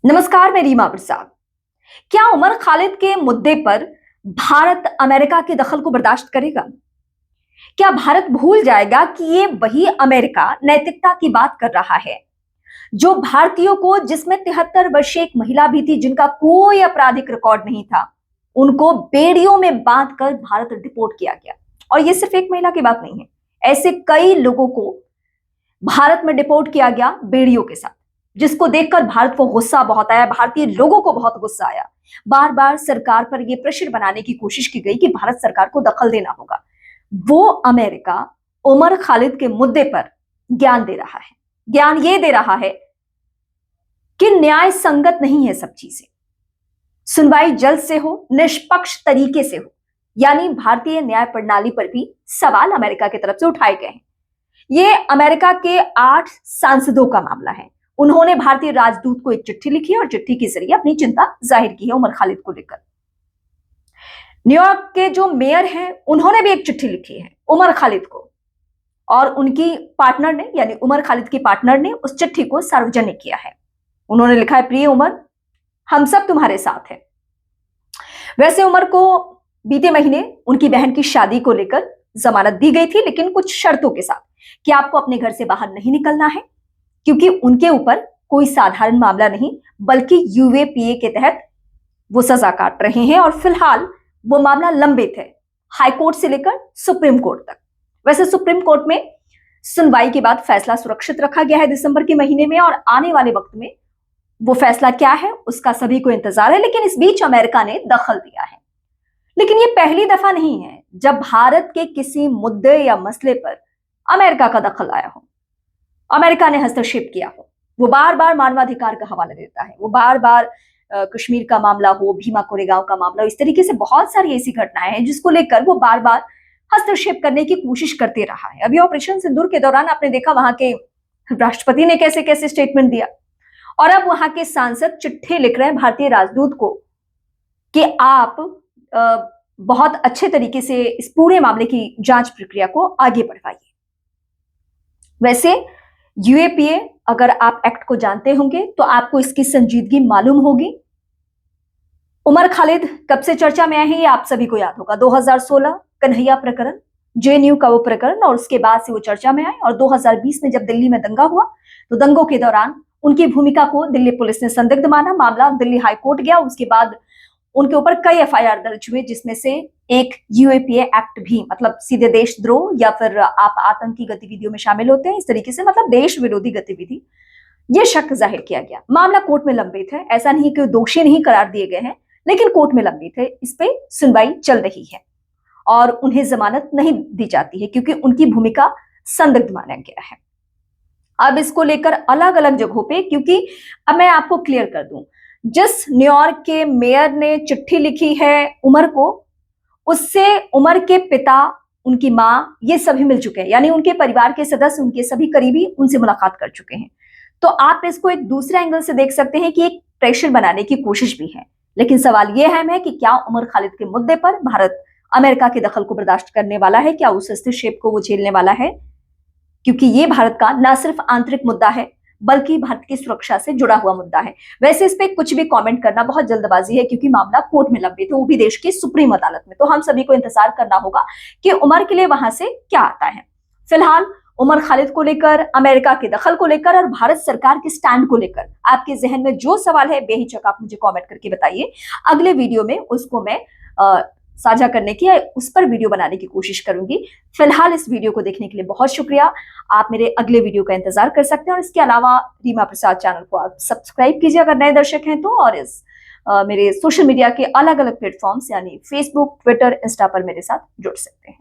नमस्कार, मैं रीमा प्रसाद। क्या उमर खालिद के मुद्दे पर भारत अमेरिका के दखल को बर्दाश्त करेगा? क्या भारत भूल जाएगा कि ये वही अमेरिका नैतिकता की बात कर रहा है जो भारतीयों को, जिसमें 73 वर्षीय एक महिला भी थी जिनका कोई आपराधिक रिकॉर्ड नहीं था, उनको बेड़ियों में बांधकर भारत डिपोर्ट किया गया। और ये सिर्फ एक महिला की बात नहीं है, ऐसे कई लोगों को भारत में डिपोर्ट किया गया बेड़ियों के साथ, जिसको देखकर भारत को गुस्सा बहुत आया, भारतीय लोगों को बहुत गुस्सा आया। बार बार सरकार पर यह प्रेशर बनाने की कोशिश की गई कि भारत सरकार को दखल देना होगा। वो अमेरिका उमर खालिद के मुद्दे पर ज्ञान दे रहा है। ज्ञान ये दे रहा है कि न्याय संगत नहीं है सब चीजें। सुनवाई जल्द से हो, निष्पक्ष तरीके से हो, यानी भारतीय न्याय प्रणाली पर भी सवाल अमेरिका की तरफ से उठाए गए हैं। ये अमेरिका के 8 सांसदों का मामला है। उन्होंने भारतीय राजदूत को एक चिट्ठी लिखी और चिट्ठी के जरिए अपनी चिंता जाहिर की है उमर खालिद को लेकर। न्यूयॉर्क के जो मेयर हैं, उन्होंने भी एक चिट्ठी लिखी है उमर खालिद को, और उनकी पार्टनर ने, यानी उमर खालिद की पार्टनर ने उस चिट्ठी को सार्वजनिक किया है। उन्होंने लिखा है, प्रिय उमर, हम सब तुम्हारे साथ हैं। वैसे उमर को बीते महीने उनकी बहन की शादी को लेकर जमानत दी गई थी, लेकिन कुछ शर्तों के साथ कि आपको अपने घर से बाहर नहीं निकलना है, क्योंकि उनके ऊपर कोई साधारण मामला नहीं बल्कि यूएपीए के तहत वो सजा काट रहे हैं, और फिलहाल वो मामला लंबित है हाईकोर्ट से लेकर सुप्रीम कोर्ट तक। वैसे सुप्रीम कोर्ट में सुनवाई के बाद फैसला सुरक्षित रखा गया है दिसंबर के महीने में, और आने वाले वक्त में वो फैसला क्या है उसका सभी को इंतजार है। लेकिन इस बीच अमेरिका ने दखल दिया है। लेकिन ये पहली दफा नहीं है जब भारत के किसी मुद्दे या मसले पर अमेरिका का दखल आया हो, अमेरिका ने हस्तक्षेप किया हो। वो बार बार मानवाधिकार का हवाला देता है, वो बार बार कश्मीर का मामला हो, भीमा कोरेगांव का मामला, इस तरीके से बहुत सारी ऐसी घटनाएं हैं जिसको लेकर वो बार बार हस्तक्षेप करने की कोशिश करते रहा है। अभी ऑपरेशन सिंदूर के दौरान आपने देखा वहां के राष्ट्रपति ने कैसे कैसे स्टेटमेंट दिया, और अब वहां के सांसद चिट्ठी लिख रहे हैं भारतीय राजदूत को कि आप बहुत अच्छे तरीके से इस पूरे मामले की जांच प्रक्रिया को आगे बढ़ाइए। वैसे यूएपीए, अगर आप एक्ट को जानते होंगे तो आपको इसकी संजीदगी मालूम होगी। उमर खालिद कब से चर्चा में आए हैं ये आप सभी को याद होगा। 2016 कन्हैया प्रकरण, जेएनयू का वो प्रकरण, और उसके बाद से वो चर्चा में आए। और 2020 में जब दिल्ली में दंगा हुआ तो दंगों के दौरान उनकी भूमिका को दिल्ली पुलिस ने संदिग्ध माना। मामला दिल्ली हाईकोर्ट गया, उसके बाद उनके ऊपर कई एफआईआर दर्ज हुए, जिसमें से एक यूएपीए एक्ट भी, मतलब सीधे देशद्रोह या फिर आप आतंकी गतिविधियों में शामिल होते हैं, इस तरीके से, मतलब देश विरोधी गतिविधि, ये शक जाहिर किया गया। मामला कोर्ट में लंबित है, ऐसा नहीं कि दोषी नहीं करार दिए गए हैं, लेकिन कोर्ट में लंबित है। इस पे सुनवाई चल रही है और उन्हें जमानत नहीं दी जाती है क्योंकि उनकी भूमिका संदिग्ध माना गया है। अब इसको लेकर अलग अलग जगहों पे, क्योंकि अब मैं आपको क्लियर कर दूं, जिस न्यूयॉर्क के मेयर ने चिट्ठी लिखी है उमर को, उससे उमर के पिता, उनकी माँ, ये सभी मिल चुके हैं, यानी उनके परिवार के सदस्य, उनके सभी करीबी उनसे मुलाकात कर चुके हैं। तो आप इसको एक दूसरे एंगल से देख सकते हैं कि एक प्रेशर बनाने की कोशिश भी है। लेकिन सवाल यह अहम है कि क्या उमर खालिद के मुद्दे पर भारत अमेरिका के दखल को बर्दाश्त करने वाला है? क्या उस हस्तक्षेप को वो झेलने वाला है? क्योंकि ये भारत का न सिर्फ आंतरिक मुद्दा है बल्कि भारत की सुरक्षा से जुड़ा हुआ मुद्दा है। वैसे इस पे कुछ भी कमेंट करना बहुत जल्दबाजी है, क्योंकि मामला कोर्ट में लंबित है, वो भी देश की सुप्रीम अदालत में। तो हम सभी को इंतजार करना होगा कि उमर के लिए वहां से क्या आता है। फिलहाल उमर खालिद को लेकर, अमेरिका के दखल को लेकर और भारत सरकार के स्टैंड को लेकर आपके जहन में जो सवाल है, बेहिचक आप मुझे कमेंट करके बताइए। अगले वीडियो में उसको मैं साझा करने की, उस पर वीडियो बनाने की कोशिश करूंगी। फिलहाल इस वीडियो को देखने के लिए बहुत शुक्रिया। आप मेरे अगले वीडियो का इंतजार कर सकते हैं, और इसके अलावा रीमा प्रसाद चैनल को आप सब्सक्राइब कीजिए अगर नए दर्शक हैं तो, और इस मेरे सोशल मीडिया के अलग अलग प्लेटफॉर्म्स यानी फेसबुक, ट्विटर, इंस्टा पर मेरे साथ जुड़ सकते हैं।